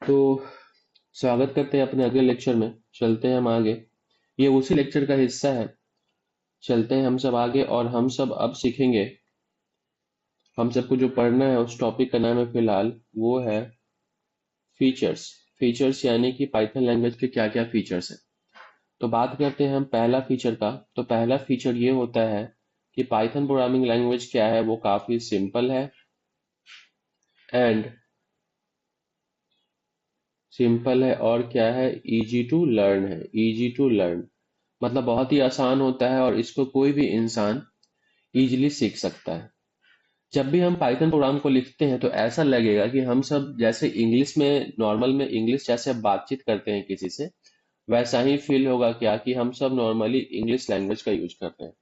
तो स्वागत करते हैं अपने अगले लेक्चर में। चलते हैं हम आगे। ये उसी लेक्चर का हिस्सा है। चलते हैं हम सब आगे और हम सब अब सीखेंगे। हम सबको जो पढ़ना है उस टॉपिक का नाम है फिलहाल, वो है फीचर्स। फीचर्स यानी कि पाइथन लैंग्वेज के क्या क्या फीचर्स हैं। तो बात करते हैं हम पहला फीचर का। तो पहला फीचर ये होता है कि पाइथन प्रोग्रामिंग लैंग्वेज क्या है, वो काफी सिंपल है एंड और क्या है, इजी टू लर्न है। इजी टू लर्न मतलब बहुत ही आसान होता है और इसको कोई भी इंसान इजीली सीख सकता है। जब भी हम पाइथन प्रोग्राम को लिखते हैं तो ऐसा लगेगा कि हम सब जैसे इंग्लिश में नॉर्मल में इंग्लिश जैसे बातचीत करते हैं किसी से, वैसा ही फील होगा क्या कि हम सब नॉर्मली इंग्लिश लैंग्वेज का यूज करते हैं।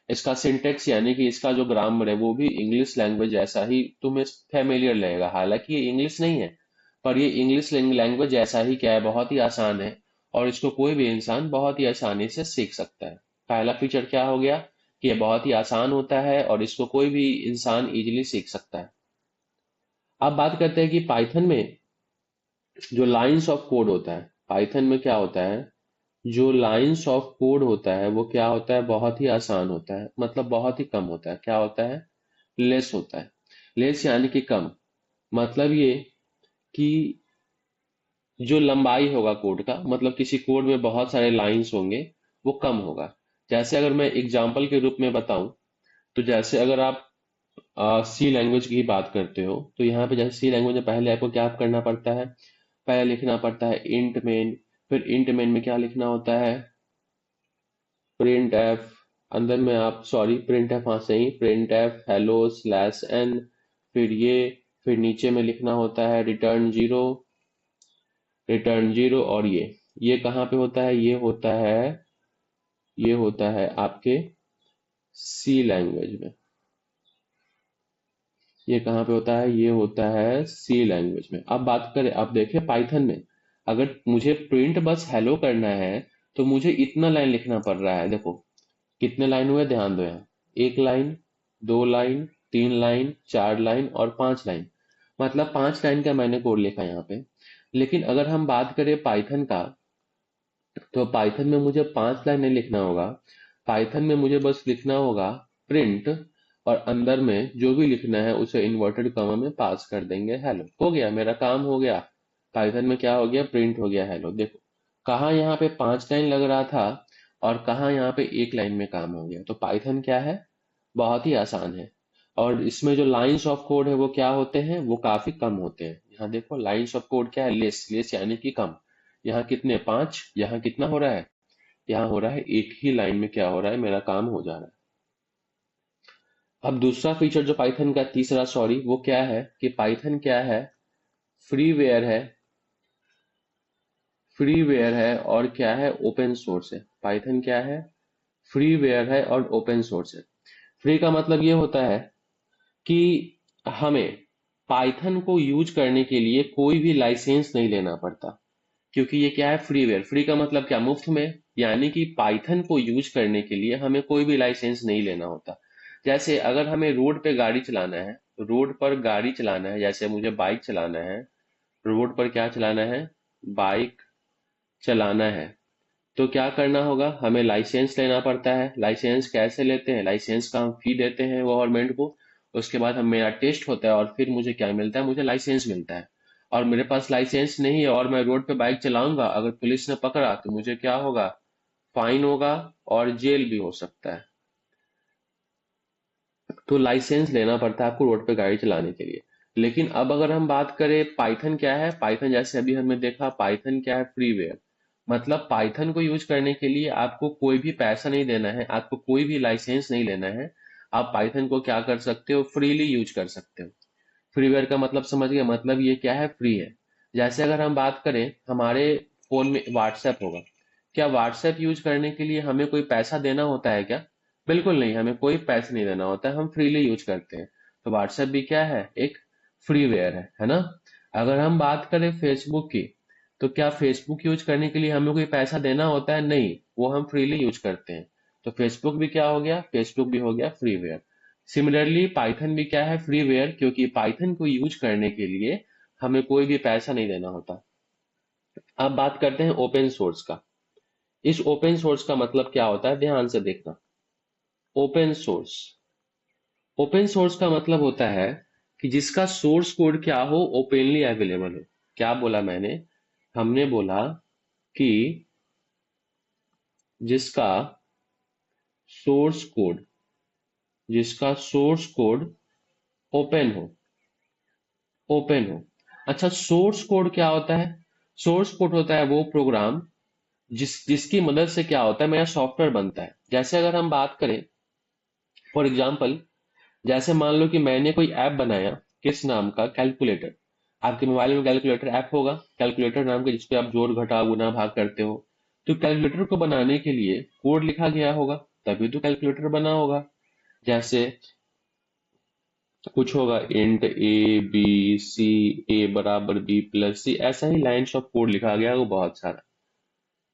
इसका सिंटेक्स यानी कि इसका जो ग्रामर है वो भी इंग्लिश लैंग्वेज जैसा ही तुम्हें फेमिलियर लगेगा। हालांकि ये इंग्लिश नहीं है, पर ये इंग्लिश लैंग्वेज जैसा ही क्या है, बहुत ही आसान है और इसको कोई भी इंसान बहुत ही आसानी से सीख सकता है। पहला फीचर क्या हो गया कि ये बहुत ही आसान होता है और इसको कोई भी इंसान इजीली सीख सकता है। अब बात करते हैं कि पाइथन में जो लाइंस ऑफ कोड होता है, पाइथन में क्या होता है, जो लाइंस ऑफ कोड होता है वो क्या होता है, बहुत ही आसान होता है। मतलब बहुत ही कम होता है। क्या होता है, लेस होता है। लेस यानी कि कम। मतलब ये कि जो लंबाई होगा कोड का, मतलब किसी कोड में बहुत सारे लाइंस होंगे, वो कम होगा। जैसे अगर मैं एग्जांपल के रूप में बताऊं, तो जैसे अगर आप सी लैंग्वेज की बात करते हो, तो यहाँ पे जैसे सी लैंग्वेज में पहले आपको क्या करना पड़ता है, पहले लिखना पड़ता है इंट मेन। फिर इंट मेन में क्या लिखना होता है, प्रिंट एफ। अंदर में आप सॉरी प्रिंट एफ, हाँ सही, print f hello slash n. फिर ये, फिर नीचे में लिखना होता है रिटर्न जीरो। Return zero. और ये कहाँ पे होता है, ये होता है आपके सी लैंग्वेज में। ये कहाँ पे होता है, ये होता है सी लैंग्वेज में। अब बात करें, अब देखें पाइथन में, अगर मुझे प्रिंट बस हेलो करना है तो मुझे इतना लाइन लिखना पड़ रहा है। देखो कितने लाइन हुए, ध्यान दो यहाँ, एक लाइन, दो लाइन, तीन लाइन, चार लाइन और पांच लाइन। मतलब पांच लाइन का मैंने कोड लिखा यहाँ पे। लेकिन अगर हम बात करें पाइथन का, तो पाइथन में मुझे पांच लाइन नहीं लिखना होगा। पाइथन में मुझे बस लिखना होगा प्रिंट, और अंदर में जो भी लिखना है उसे इन्वर्टेड कॉमा में पास कर देंगे हेलो। हो गया, मेरा काम हो गया। पाइथन में क्या हो गया, प्रिंट हो गया हेलो। देखो कहाँ यहाँ पे पांच लाइन लग रहा था और कहाँ यहाँ पे एक लाइन में काम हो गया। तो पाइथन क्या है, बहुत ही आसान है। और इसमें जो लाइंस ऑफ कोड है वो क्या होते हैं, वो काफी कम होते हैं। यहाँ देखो लाइंस ऑफ कोड क्या है, लेस। लेस यानी कि कम। यहाँ कितने, पांच। यहाँ कितना हो रहा है, यहाँ हो रहा है एक ही लाइन में क्या हो रहा है, मेरा काम हो जा रहा है। अब दूसरा फीचर जो पाइथन का, तीसरा सॉरी, वो क्या है कि पाइथन क्या है, फ्रीवेयर है। फ्रीवेयर है और क्या है, ओपन सोर्स है। पाइथन क्या है, फ्रीवेयर है और ओपन सोर्स है। फ्री का मतलब ये होता है कि हमें पाइथन को यूज करने के लिए कोई भी लाइसेंस नहीं लेना पड़ता, क्योंकि ये क्या है, फ्रीवेयर। फ्री का मतलब क्या, मुफ्त में। यानी कि पाइथन को यूज करने के लिए हमें कोई भी लाइसेंस नहीं लेना होता। जैसे अगर हमें रोड पे गाड़ी चलाना है, रोड पर गाड़ी चलाना है, जैसे मुझे बाइक चलाना है, रोड पर क्या चलाना है, बाइक चलाना है, तो क्या करना होगा, हमें लाइसेंस लेना पड़ता है। लाइसेंस कैसे लेते हैं, लाइसेंस का हम फी देते हैं गवर्नमेंट को। उसके बाद हम, मेरा टेस्ट होता है और फिर मुझे क्या मिलता है, मुझे लाइसेंस मिलता है। और मेरे पास लाइसेंस नहीं है और मैं रोड पे बाइक चलाऊंगा, अगर पुलिस ने पकड़ा तो मुझे क्या होगा, फाइन होगा और जेल भी हो सकता है। तो लाइसेंस लेना पड़ता है आपको रोड पे गाड़ी चलाने के लिए। लेकिन अब अगर हम बात करें पाइथन क्या है, पाइथन जैसे अभी हमने देखा, पाइथन क्या है, फ्रीवेयर। मतलब पाइथन को यूज करने के लिए आपको कोई भी पैसा नहीं देना है, आपको कोई भी लाइसेंस नहीं लेना है। आप पाइथन को क्या कर सकते हो, फ्रीली यूज कर सकते हो। फ्रीवेयर का मतलब समझ गए, मतलब ये क्या है, फ्री है। जैसे अगर हम बात करें, हमारे फोन में व्हाट्सएप होगा, क्या व्हाट्सएप यूज करने के लिए हमें कोई पैसा देना होता है क्या, बिल्कुल नहीं, हमें कोई पैसा नहीं देना होता है, हम फ्रीली यूज करते हैं। तो व्हाट्सएप भी क्या है, एक फ्रीवेयर है ना। अगर हम बात करें फेसबुक की, तो क्या फेसबुक यूज करने के लिए हमें कोई पैसा देना होता है, नहीं, वो हम फ्रीली यूज करते हैं। तो फेसबुक भी क्या हो गया, फेसबुक भी हो गया फ्रीवेयर। सिमिलरली पाइथन भी क्या है, फ्रीवेयर, क्योंकि पाइथन को यूज करने के लिए हमें कोई भी पैसा नहीं देना होता। अब बात करते हैं ओपन सोर्स का। इस ओपन सोर्स का मतलब क्या होता है, ध्यान से देखना। ओपन सोर्स, ओपन सोर्स का मतलब होता है कि जिसका सोर्स कोड क्या हो, ओपनली अवेलेबल हो। क्या बोला मैंने? हमने बोला कि जिसका सोर्स कोड, जिसका सोर्स कोड ओपन हो, ओपन हो। अच्छा, सोर्स कोड क्या होता है? सोर्स कोड होता है वो प्रोग्राम जिसकी मदद से क्या होता है, मेरा सॉफ्टवेयर बनता है। जैसे अगर हम बात करें, फॉर एग्जाम्पल, जैसे मान लो कि मैंने कोई ऐप बनाया, किस नाम का, कैलकुलेटर। आपके मोबाइल में कैलकुलेटर ऐप होगा, कैलकुलेटर नाम का, जिसपे आप जोड़ घटा गुना भाग करते हो। तो कैलकुलेटर को बनाने के लिए कोड लिखा गया होगा, तभी तो कैलकुलेटर बना होगा। जैसे कुछ होगा, इंट ए बी सी, ए बराबर बी प्लस सी, ऐसा ही लाइन्स ऑफ कोड लिखा गया होगा बहुत सारा।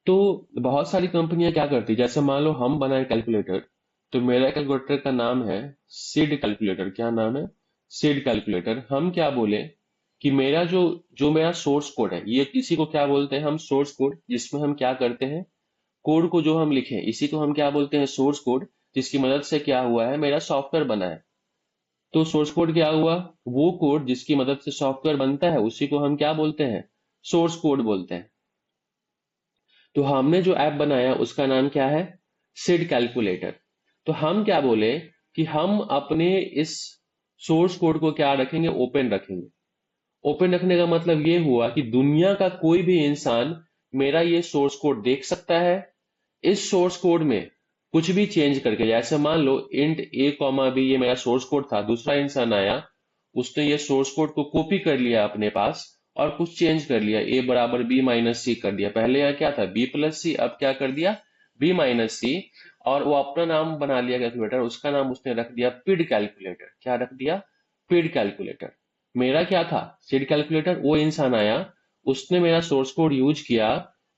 तो बहुत सारी कंपनियां क्या करती, जैसे मान लो हम बनाए कैलकुलेटर, तो मेरा कैलकुलेटर का नाम है सिड कैलकुलेटर। क्या नाम है? सिड कैलकुलेटर। हम क्या बोले कि मेरा जो जो मेरा सोर्स कोड है, ये इसी को क्या बोलते हैं हम, सोर्स कोड। जिसमें हम क्या करते हैं, कोड को जो हम लिखे इसी को हम क्या बोलते हैं, सोर्स कोड। जिसकी मदद से क्या हुआ है, मेरा सॉफ्टवेयर बना है। तो सोर्स कोड क्या हुआ, वो कोड जिसकी मदद से सॉफ्टवेयर बनता है, उसी को हम क्या बोलते हैं, सोर्स कोड बोलते हैं। तो हमने जो ऐप बनाया उसका नाम क्या है, सिड कैलकुलेटर। तो हम क्या बोले कि हम अपने इस सोर्स कोड को क्या रखेंगे, ओपन रखेंगे। ओपन रखने का मतलब ये हुआ कि दुनिया का कोई भी इंसान मेरा ये सोर्स कोड देख सकता है। इस सोर्स कोड में कुछ भी चेंज करके, जैसे मान लो इंट ए कॉमा बी, ये मेरा सोर्स कोड था, दूसरा इंसान आया, उसने ये सोर्स कोड को कॉपी कर लिया अपने पास और कुछ चेंज कर लिया, ए बराबर बी माइनस सी कर दिया। पहले यहाँ क्या था, बी प्लस सी, अब क्या कर दिया, बी माइनस सी। और वो अपना नाम बना लिया कैलकुलेटर, उसका नाम उसने रख दिया पिड कैलकुलेटर। क्या रख दिया, पिड कैलकुलेटर। मेरा क्या था, सिड कैलकुलेटर। वो इंसान आया, उसने मेरा सोर्स कोड यूज किया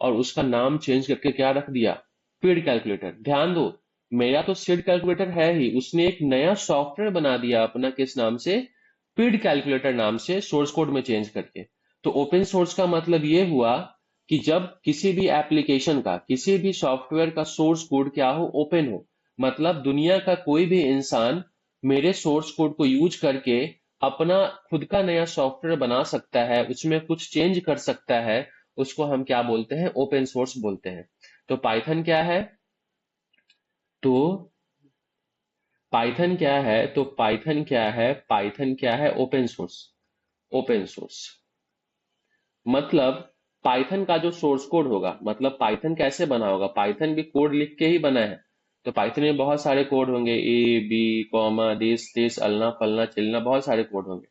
और उसका नाम चेंज करके क्या रख दिया, पिड कैलकुलेटर। ध्यान दो, मेरा तो सिड कैलकुलेटर है ही, उसने एक नया सॉफ्टवेयर बना दिया अपना, किस नाम से, पिड कैलकुलेटर नाम से, सोर्स कोड में चेंज करके। तो ओपन सोर्स का मतलब ये हुआ कि जब किसी भी एप्लीकेशन का, किसी भी सॉफ्टवेयर का सोर्स कोड क्या हो, ओपन हो, मतलब दुनिया का कोई भी इंसान मेरे सोर्स कोड को यूज करके अपना खुद का नया सॉफ्टवेयर बना सकता है, उसमें कुछ चेंज कर सकता है। उसको हम क्या बोलते हैं, ओपन सोर्स बोलते हैं। तो पाइथन क्या है, तो पाइथन क्या है, तो पाइथन क्या है, पाइथन क्या है, ओपन सोर्स। ओपन सोर्स मतलब पाइथन का जो सोर्स कोड होगा, मतलब पाइथन कैसे बना होगा, पाइथन भी कोड लिख के ही बना है। तो पाइथन में बहुत सारे कोड होंगे, A B comma this this अल्ना फलना चिलना, बहुत सारे कोड होंगे।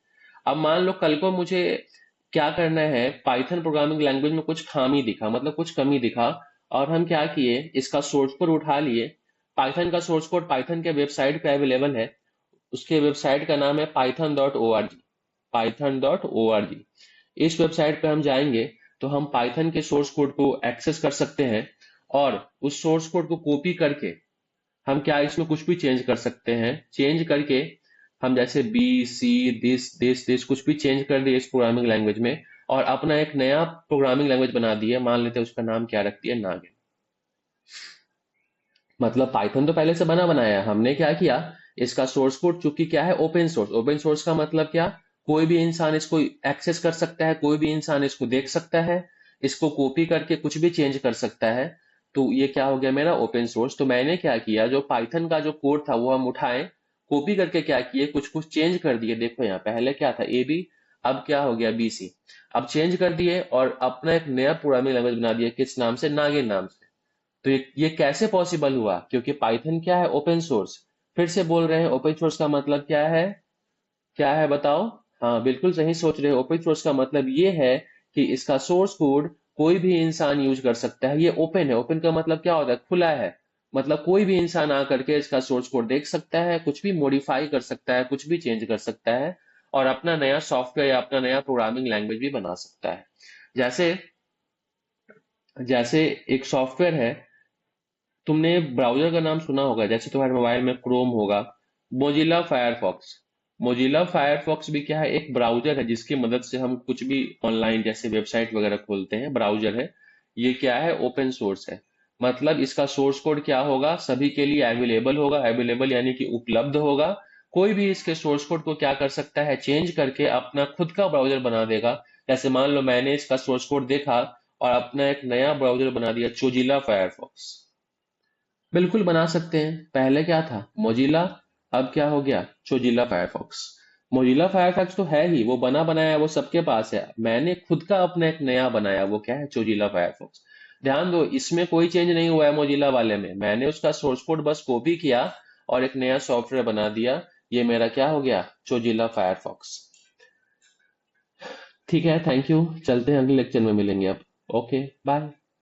अब मान लो कल को मुझे क्या करना है, पाइथन प्रोग्रामिंग लैंग्वेज में कुछ खामी दिखा, मतलब कुछ कमी दिखा, और हम क्या किए, इसका सोर्स कोड उठा लिए। पाइथन का सोर्स कोड पाइथन के वेबसाइट पे अवेलेबल है। उसके वेबसाइट का नाम है python.org, python.org। इस वेबसाइट पे हम जाएंगे तो हम पाइथन के सोर्स कोड को एक्सेस कर सकते हैं, और उस सोर्स कोड को कॉपी करके हम क्या इसमें कुछ भी चेंज कर सकते हैं। चेंज करके हम जैसे B C this this this कुछ भी चेंज कर दिए इस प्रोग्रामिंग लैंग्वेज में, और अपना एक नया प्रोग्रामिंग लैंग्वेज बना दिया। मान लेते हैं उसका नाम क्या रख दिया, नागिन। मतलब पाइथन तो पहले से बना बनाया है, हमने क्या किया, इसका सोर्स कोड चूंकि क्या है, ओपन सोर्स। ओपन सोर्स का मतलब क्या, कोई भी इंसान इसको एक्सेस कर सकता है, कोई भी इंसान इसको देख सकता है, इसको कॉपी करके कुछ भी चेंज कर सकता है। तो ये क्या हो गया मेरा ओपन सोर्स। तो मैंने क्या किया, जो पाइथन का जो कोड था वो हम उठाए, कॉपी करके क्या किए, कुछ कुछ चेंज कर दिए। देखो यहाँ पहले क्या था, ए बी, अब क्या हो गया, बी सी। अब चेंज कर दिए और अपना एक नया प्रोग्रामिंग लैंग्वेज बना दिया, किस नाम से, नागिन नाम से। तो ये कैसे पॉसिबल हुआ, क्योंकि पाइथन क्या है, ओपन सोर्स। फिर से बोल रहे हैं, ओपन सोर्स का मतलब क्या है, क्या है बताओ। हाँ बिल्कुल सही सोच रहे हो, ओपन सोर्स का मतलब ये है कि इसका सोर्स कोड कोई भी इंसान यूज कर सकता है। ये ओपन है, ओपन का मतलब क्या होता है, खुला है। मतलब कोई भी इंसान आकर के इसका सोर्स कोड देख सकता है, कुछ भी मॉडिफाई कर सकता है, कुछ भी चेंज कर सकता है, और अपना नया सॉफ्टवेयर या अपना नया प्रोग्रामिंग लैंग्वेज भी बना सकता है। जैसे जैसे एक सॉफ्टवेयर है, तुमने ब्राउजर का नाम सुना होगा, जैसे तुम्हारे मोबाइल में क्रोम होगा, मोजिला फायरफॉक्स। मोजिला फायरफॉक्स भी क्या है, एक ब्राउजर है जिसकी मदद से हम कुछ भी ऑनलाइन जैसे वेबसाइट वगैरह खोलते हैं, ब्राउजर है। ये क्या है, ओपन सोर्स है। मतलब इसका सोर्स कोड क्या होगा, सभी के लिए अवेलेबल होगा। अवेलेबल यानी कि उपलब्ध होगा। कोई भी इसके सोर्स कोड को क्या कर सकता है, चेंज करके अपना खुद का ब्राउजर बना देगा। जैसे मान लो मैंने इसका सोर्स कोड देखा और अपना एक नया ब्राउजर बना दिया, चोजिला फायरफॉक्स। बिल्कुल बना सकते हैं। पहले क्या था, मोजिला, अब क्या हो गया, चोजिला फायरफॉक्स। मोजिला फायरफॉक्स तो है ही, वो बना बनाया, वो सबके पास है। मैंने खुद का अपना एक नया बनाया, वो क्या है, चोजिला फायरफॉक्स। ध्यान दो, इसमें कोई चेंज नहीं हुआ है मोजिला वाले में। मैंने उसका सोर्स कोड बस कॉपी किया और एक नया सॉफ्टवेयर बना दिया। ये मेरा क्या हो गया, चोजिला फायरफॉक्स। ठीक है, थैंक यू। चलते हैं, अगले लेक्चर में मिलेंगे अब। Okay, bye.